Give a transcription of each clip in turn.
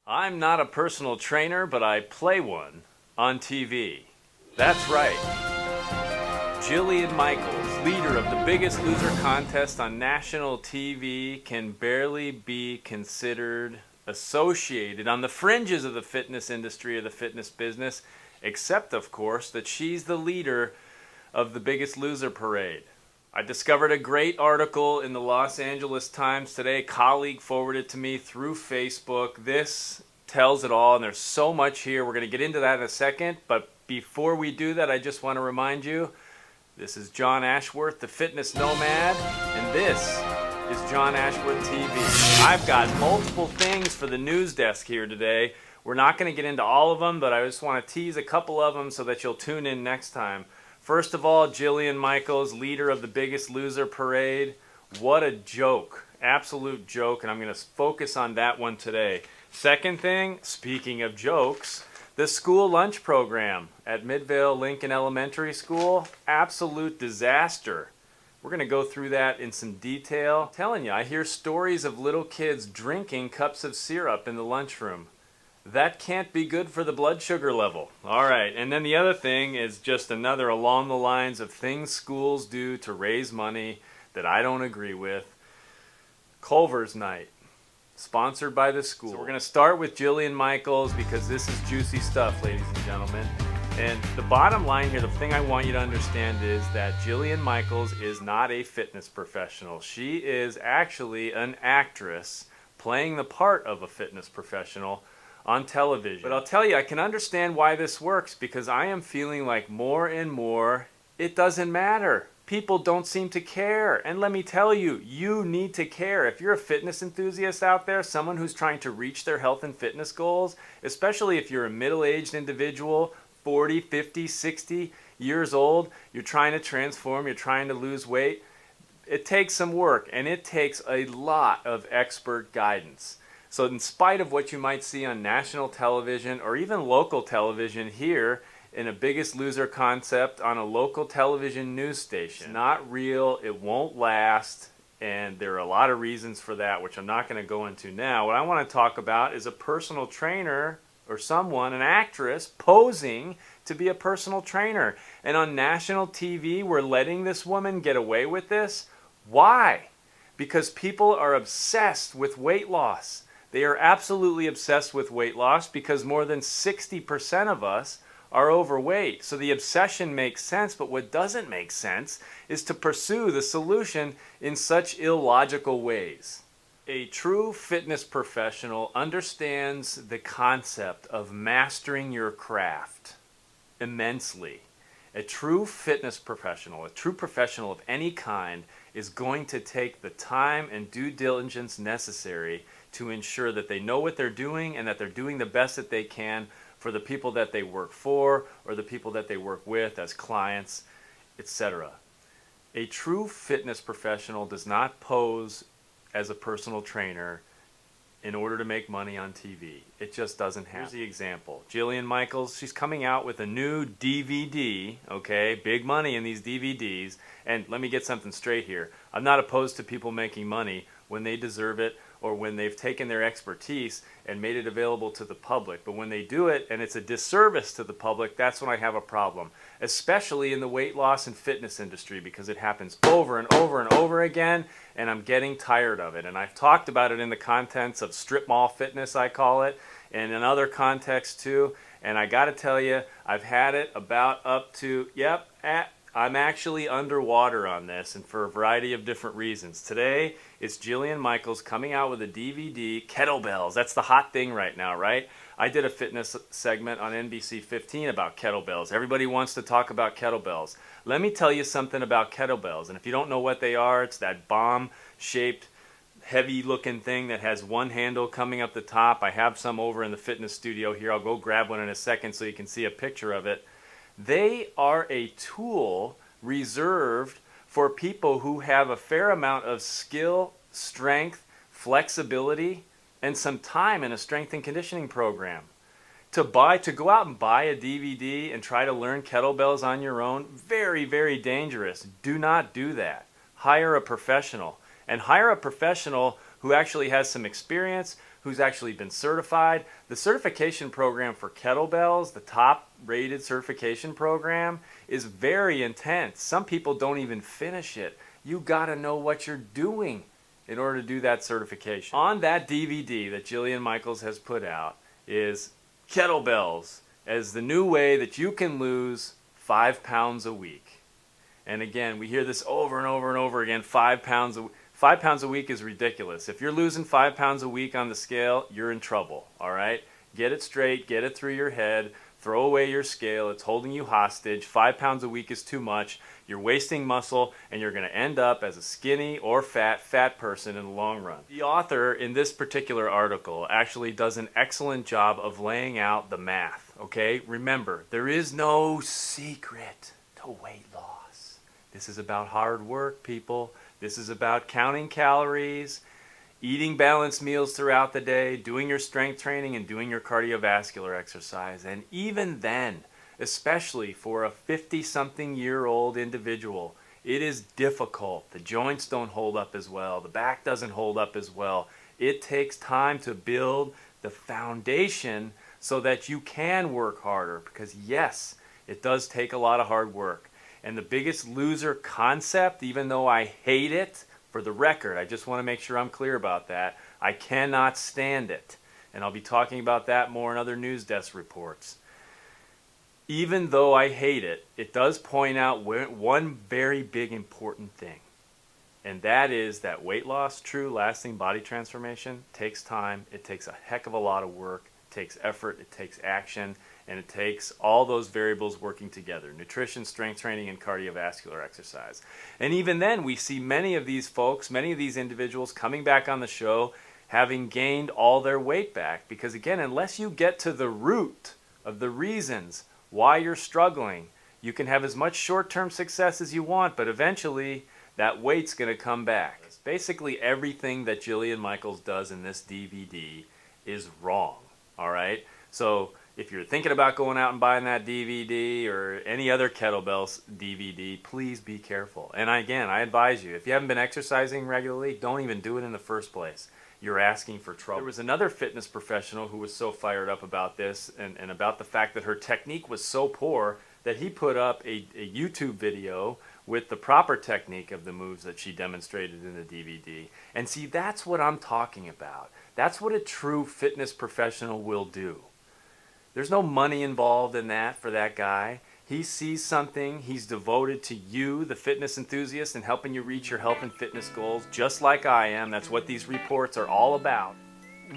I'm not a personal trainer, but I play one on TV. That's right. Jillian Michaels, leader of the Biggest Loser contest on national TV, can barely be considered associated on the fringes of the fitness industry or the fitness business, except, of course, that she's the leader of the Biggest Loser parade. I discovered a great article in the Los Angeles Times today. A colleague forwarded it to me through Facebook. This tells it all, and there's so much here. We're going to get into that in a second, but before we do that, I just want to remind you, this is John Ashworth, the Fitness Nomad, and this is John Ashworth TV. I've got multiple things for the news desk here today. We're not going to get into all of them, but I just want to tease a couple of them so that you'll tune in next time. First of all, Jillian Michaels, leader of the Biggest Loser parade. What a joke. Absolute joke, and I'm going to focus on that one today. Second thing, speaking of jokes, the school lunch program at Midvale Lincoln Elementary School, absolute disaster. We're going to go through that in some detail. I'm telling you, I hear stories of little kids drinking cups of syrup in the lunchroom. That can't be good for the blood sugar level. All right, and then the other thing is just another along the lines of things schools do to raise money that I don't agree with. Culver's Night, sponsored by the school. So we're going to start with Jillian Michaels because this is juicy stuff, ladies and gentlemen. And the bottom line here, the thing I want you to understand is that Jillian Michaels is not a fitness professional. She is actually an actress playing the part of a fitness professional on television. But I'll tell you, I can understand why this works because I am feeling like more and more it doesn't matter. People don't seem to care. And let me tell you, you need to care. If you're a fitness enthusiast out there, someone who's trying to reach their health and fitness goals, especially if you're a middle-aged individual, 40, 50, 60 years old, you're trying to transform, you're trying to lose weight, it takes some work and it takes a lot of expert guidance. So in spite of what you might see on national television or even local television here in a Biggest Loser concept on a local television news station, it's not real, it won't last, and there are a lot of reasons for that, which I'm not going to go into now. What I want to talk about is a personal trainer or someone, an actress, posing to be a personal trainer. And on national TV, we're letting this woman get away with this. Why? Because people are obsessed with weight loss. They are absolutely obsessed with weight loss because more than 60% of us are overweight. So the obsession makes sense, but what doesn't make sense is to pursue the solution in such illogical ways. A true fitness professional understands the concept of mastering your craft immensely. A true fitness professional, a true professional of any kind, is going to take the time and due diligence necessary to ensure that they know what they're doing and that they're doing the best that they can for the people that they work for or the people that they work with as clients, etc. A true fitness professional does not pose as a personal trainer in order to make money on TV. It just doesn't happen. Here's the example. Jillian Michaels, she's coming out with a new DVD, okay? Big money in these DVDs. And let me get something straight here. I'm not opposed to people making money when they deserve it or when they've taken their expertise and made it available to the public. But when they do it and it's a disservice to the public, that's when I have a problem. Especially in the weight loss and fitness industry because it happens over and over and over again and I'm getting tired of it. And I've talked about it in the contents of strip mall fitness, I call it, and in other contexts too. And I gotta tell you, I've had it about up to, I'm actually underwater on this, and for a variety of different reasons. Today, it's Jillian Michaels coming out with a DVD, Kettlebells. That's the hot thing right now, right? I did a fitness segment on NBC 15 about kettlebells. Everybody wants to talk about kettlebells. Let me tell you something about kettlebells, and if you don't know what they are, it's that bomb-shaped, heavy-looking thing that has one handle coming up the top. I have some over in the fitness studio here. I'll go grab one in a second so you can see a picture of it. They are a tool reserved for people who have a fair amount of skill, strength, flexibility, and some time in a strength and conditioning program. To go out and buy a DVD and try to learn kettlebells on your own, very, very dangerous. Do not do that. Hire a professional. And hire a professional who actually has some experience, who's actually been certified. The certification program for kettlebells, the top rated certification program, is very intense. Some people don't even finish it. You gotta know what you're doing in order to do that certification. On that DVD that Jillian Michaels has put out is kettlebells as the new way that you can lose 5 pounds a week. And again, we hear this over and over and over again, 5 pounds a week. 5 pounds a week is ridiculous. If you're losing 5 pounds a week on the scale, you're in trouble, all right? Get it straight, get it through your head, throw away your scale, it's holding you hostage. 5 pounds a week is too much. You're wasting muscle, and you're gonna end up as a skinny or fat person in the long run. The author in this particular article actually does an excellent job of laying out the math, okay? Remember, there is no secret to weight loss. This is about hard work, people. This is about counting calories, eating balanced meals throughout the day, doing your strength training, and doing your cardiovascular exercise. And even then, especially for a 50-something-year-old individual, it is difficult. The joints don't hold up as well. The back doesn't hold up as well. It takes time to build the foundation so that you can work harder, because yes, it does take a lot of hard work. And the Biggest Loser concept, even though I hate it, for the record, I just want to make sure I'm clear about that, I cannot stand it. And I'll be talking about that more in other news desk reports. Even though I hate it, it does point out one very big important thing. And that is that weight loss, true lasting body transformation, takes time. It takes a heck of a lot of work. It takes effort. It takes action. And it takes all those variables working together: nutrition, strength training, and cardiovascular exercise. And even then, we see many of these folks, many of these individuals coming back on the show having gained all their weight back. Because again, unless you get to the root of the reasons why you're struggling, you can have as much short-term success as you want, but eventually that weight's going to come back. Basically everything that Jillian Michaels does in this DVD is wrong, all right? So if you're thinking about going out and buying that DVD or any other kettlebells DVD, please be careful. And again, I advise you, if you haven't been exercising regularly, don't even do it in the first place. You're asking for trouble. There was another fitness professional who was so fired up about this and about the fact that her technique was so poor that he put up a YouTube video with the proper technique of the moves that she demonstrated in the DVD. And see, that's what I'm talking about. That's what a true fitness professional will do. There's no money involved in that for that guy. He sees something, he's devoted to you, the fitness enthusiast, and helping you reach your health and fitness goals, just like I am. That's what these reports are all about.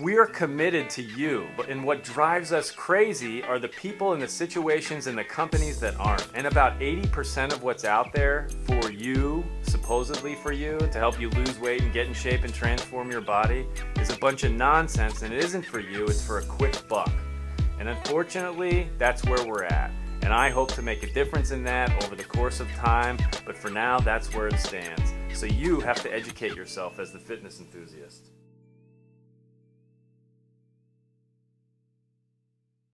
We're committed to you, and what drives us crazy are the people and the situations and the companies that aren't. And about 80% of what's out there for you, supposedly for you, to help you lose weight and get in shape and transform your body, is a bunch of nonsense, and it isn't for you, it's for a quick buck. And unfortunately, that's where we're at. And I hope to make a difference in that over the course of time, but for now, that's where it stands. So you have to educate yourself as the fitness enthusiast.